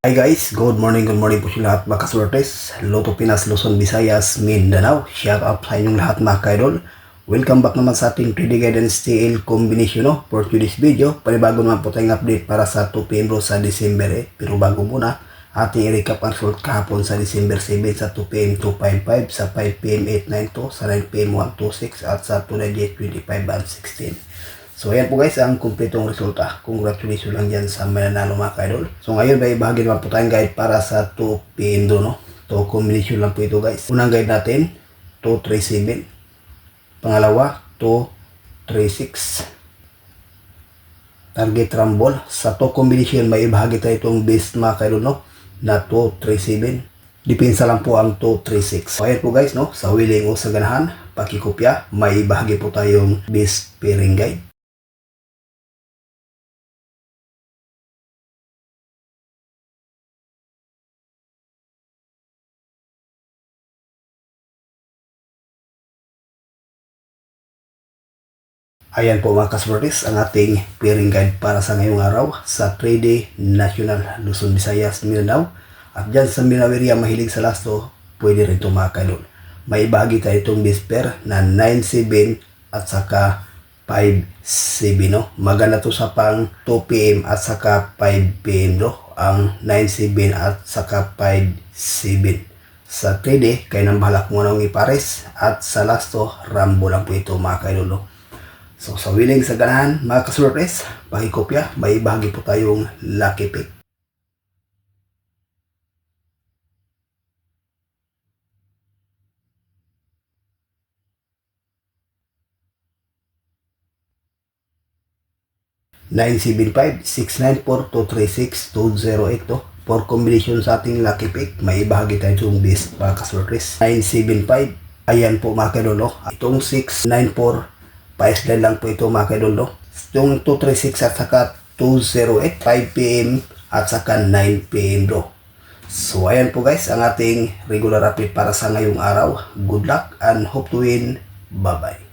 Hi guys, good morning po sa lahat mga kasortes. Loto Pinas, Luzon, Visayas, Mindanao. Shout out sa inyong lahat mga kaidol. Welcome back naman sa ating 3D Guidance TL combination for today's video. Panibago naman po tayong update para sa 2 PM sa December Pero bago muna, ating i-recap ang result kahapon sa December 7 sa 2 PM 255, sa 5 PM 892, sa 9 PM 126 at sa 2 25 and 16. So ayan po guys ang kumpletong resulta. Congratulations lang dyan sa mananalo mga kaidol. So ngayon may bahagi naman po tayong guide para sa 2 PM do, no? To combination lang po ito guys. Unang guide natin 237. Pangalawa 236. Target rumble. Sa 2 combination may ibahagi tayo itong base mga kaidol, no? Na 237. Depensa lang po ang 236. So ayan po guys, no? Sa willing o sa ganahan, pakikopya, may ibahagi po tayong base pairing guide. Ayan po mga kasortes ang ating pairing guide para sa ngayong araw sa 3D National Luzon, Visayas, Mindanao. At dyan sa Mindanao area mahilig sa lasto, pwede rin ito mga kaidol. May bahagi tayo itong base pair na 9-7 at saka 5-7. No? Maganda to sa pang 2 PM at saka 5 PM. No? Ang 9-7 at saka 5-7. Sa 3D, kayo nang bahala kung anong ipares. At sa lasto, rambo lang po ito mga kaidol. No? So sa willing sa ganahan mga kasortes, pakikopya, may bahagi po tayong lucky pick. Nine 7 5 6 9 4 2 3 6 2 0 8 to. For combination sa ating lucky pick, may bahagi tayo itong base mga kasortes. 9-7-5, ayan po mga kaidol. Itong 6-9-4, pa-slide lang po ito mga kaidol. Yung 236 at saka 208, 5 PM at saka 9 PM bro. So ayan po guys ang ating regular update para sa ngayong araw. Good luck and hope to win. Bye bye.